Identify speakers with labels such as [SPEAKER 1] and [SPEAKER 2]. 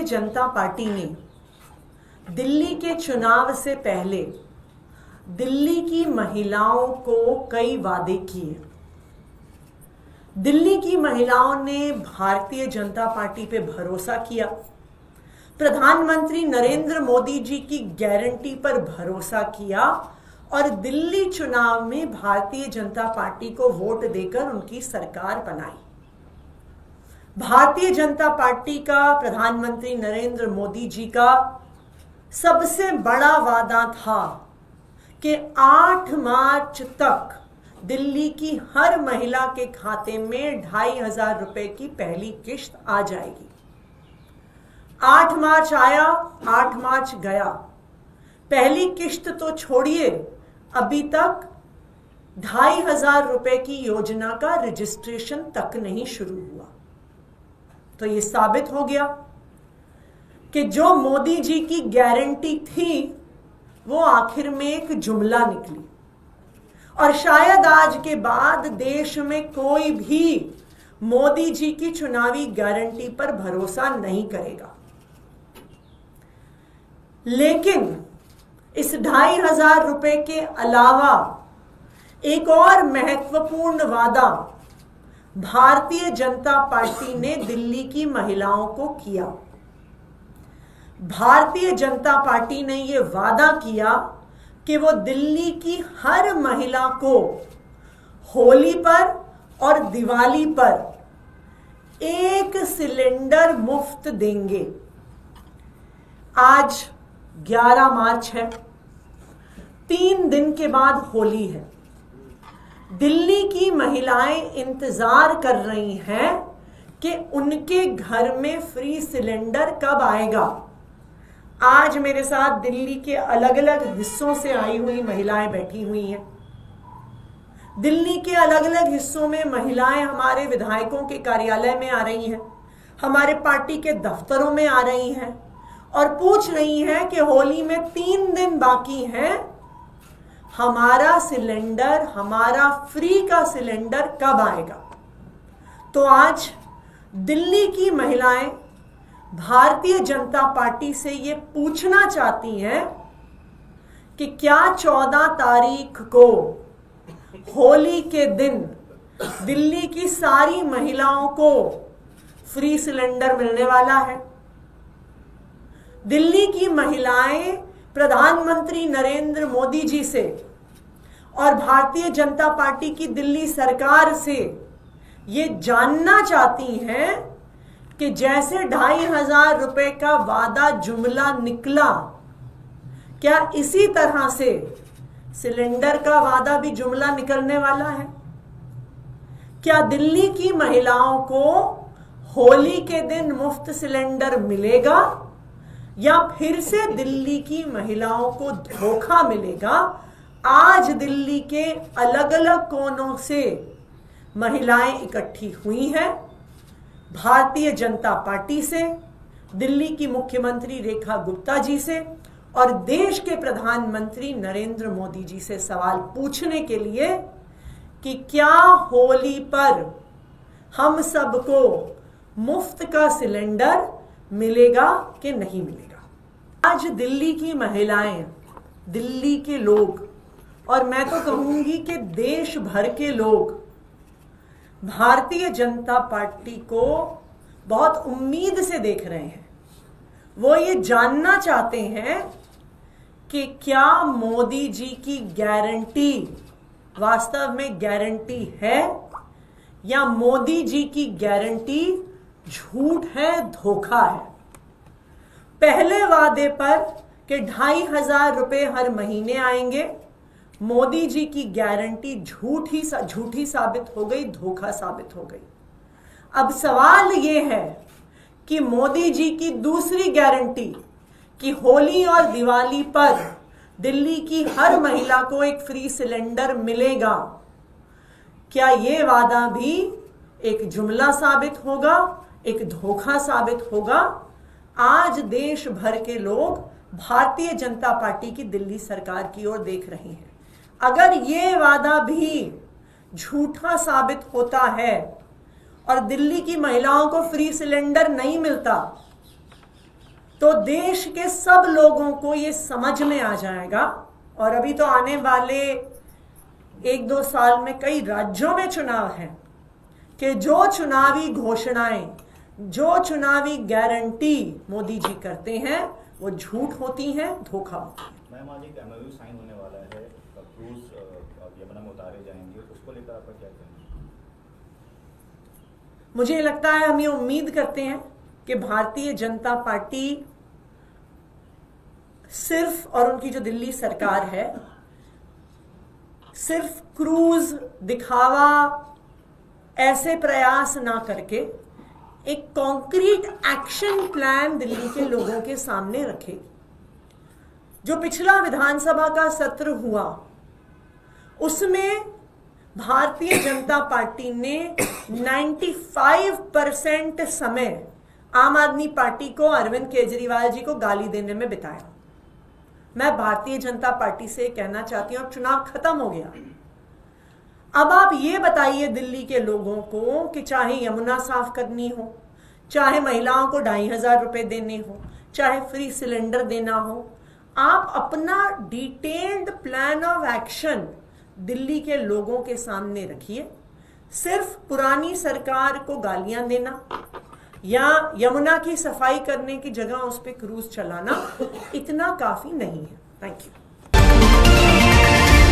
[SPEAKER 1] जनता party ने दिल्ली के चुनाव से पहले दिल्ली की महिलाओं को कई वादे किए। दिल्ली की महिलाओं ने भारतीय जनता पार्टी पे भरोसा किया, प्रधानमंत्री नरेंद्र मोदी जी की गारंटी पर भरोसा किया और दिल्ली चुनाव में भारतीय जनता पार्टी को वोट देकर उनकी सरकार बनाई। भारतीय जनता पार्टी का, प्रधानमंत्री नरेंद्र मोदी जी का सबसे बड़ा वादा था कि 8 मार्च तक दिल्ली की हर महिला के खाते में 2,500 रुपए की पहली किश्त आ जाएगी। 8 मार्च आया, 8 मार्च गया। पहली किश्त तो छोड़िए, अभी तक 2,500 रुपए की योजना का रजिस्ट्रेशन तक नहीं शुरू हुआ। तो ये साबित हो गया कि जो मोदी जी की गारंटी थी वो आखिर में एक जुमला निकली और शायद आज के बाद देश में कोई भी मोदी जी की चुनावी गारंटी पर भरोसा नहीं करेगा। लेकिन इस 2,500 रुपए के अलावा एक और महत्वपूर्ण वादा भारतीय जनता पार्टी ने दिल्ली की महिलाओं को किया। भारतीय जनता पार्टी ने यह वादा किया कि वो दिल्ली की हर महिला को होली पर और दिवाली पर 1 सिलेंडर मुफ्त देंगे। आज 11 मार्च है, 3 दिन के बाद होली है। दिल्ली की महिलाएं इंतजार कर रही हैं कि उनके घर में फ्री सिलेंडर कब आएगा। आज मेरे साथ दिल्ली के अलग अलग हिस्सों से आई हुई महिलाएं बैठी हुई हैं। दिल्ली के अलग अलग हिस्सों में महिलाएं हमारे विधायकों के कार्यालय में आ रही हैं, हमारे पार्टी के दफ्तरों में आ रही हैं और पूछ रही हैं कि होली में 3 दिन बाकी हैं, हमारा सिलेंडर, हमारा फ्री का सिलेंडर कब आएगा। तो आज दिल्ली की महिलाएं भारतीय जनता पार्टी से ये पूछना चाहती हैं कि क्या 14 तारीख को होली के दिन दिल्ली की सारी महिलाओं को फ्री सिलेंडर मिलने वाला है। दिल्ली की महिलाएं प्रधानमंत्री नरेंद्र मोदी जी से और भारतीय जनता पार्टी की दिल्ली सरकार से ये जानना चाहती हैं कि जैसे 2,500 रुपए का वादा जुमला निकला, क्या इसी तरह से सिलेंडर का वादा भी जुमला निकलने वाला है। क्या दिल्ली की महिलाओं को होली के दिन मुफ्त सिलेंडर मिलेगा या फिर से दिल्ली की महिलाओं को धोखा मिलेगा। आज दिल्ली के अलग अलग कोनों से महिलाएं इकट्ठी हुई हैं, भारतीय जनता पार्टी से, दिल्ली की मुख्यमंत्री रेखा गुप्ता जी से और देश के प्रधानमंत्री नरेंद्र मोदी जी से सवाल पूछने के लिए कि क्या होली पर हम सबको मुफ्त का सिलेंडर मिलेगा कि नहीं मिलेगा। आज दिल्ली की महिलाएं, दिल्ली के लोग और मैं तो कहूंगी कि देश भर के लोग भारतीय जनता पार्टी को बहुत उम्मीद से देख रहे हैं। वो ये जानना चाहते हैं कि क्या मोदी जी की गारंटी वास्तव में गारंटी है या मोदी जी की गारंटी झूठ है, धोखा है। पहले वादे पर कि 2,500 रुपए हर महीने आएंगे, मोदी जी की गारंटी झूठी साबित हो गई, धोखा साबित हो गई। अब सवाल यह है कि मोदी जी की दूसरी गारंटी कि होली और दिवाली पर दिल्ली की हर महिला को एक फ्री सिलेंडर मिलेगा, क्या ये वादा भी एक जुमला साबित होगा, एक धोखा साबित होगा। आज देश भर के लोग भारतीय जनता पार्टी की दिल्ली सरकार की ओर देख रहे हैं। अगर ये वादा भी झूठा साबित होता है और दिल्ली की महिलाओं को फ्री सिलेंडर नहीं मिलता, तो देश के सब लोगों को ये समझ में आ जाएगा। और अभी तो आने वाले 1-2 साल में कई राज्यों में चुनाव है कि जो चुनावी घोषणाएं, जो चुनावी गारंटी मोदी जी करते हैं वो झूठ होती हैं, धोखा होता है।
[SPEAKER 2] मैम, आज एक एमओयू साइन होने वाला है, क्रूज यमुना में उतारे जाएंगे, उसको लेकर आपका क्या कहना है?
[SPEAKER 1] मुझे लगता है, हम ये उम्मीद करते हैं कि भारतीय जनता पार्टी सिर्फ, और उनकी जो दिल्ली सरकार है, सिर्फ क्रूज दिखावा ऐसे प्रयास ना करके एक कॉन्क्रीट एक्शन प्लान दिल्ली के लोगों के सामने रखे। जो पिछला विधानसभा का सत्र हुआ उसमें भारतीय जनता पार्टी ने 95% समय आम आदमी पार्टी को, अरविंद केजरीवाल जी को गाली देने में बिताया। मैं भारतीय जनता पार्टी से कहना चाहती हूं, चुनाव खत्म हो गया। अब आप ये बताइए दिल्ली के लोगों को कि चाहे यमुना साफ करनी हो, चाहे महिलाओं को 2500 रुपए देने हो, चाहे फ्री सिलेंडर देना हो, आप अपना detailed plan of action Delhi के लोगों के सामने रखिए। सिर्फ पुरानी सरकार को गालियां देना या यमुना की सफाई करने की जगह उस पर क्रूज चलाना इतना काफी नहीं है। Thank you.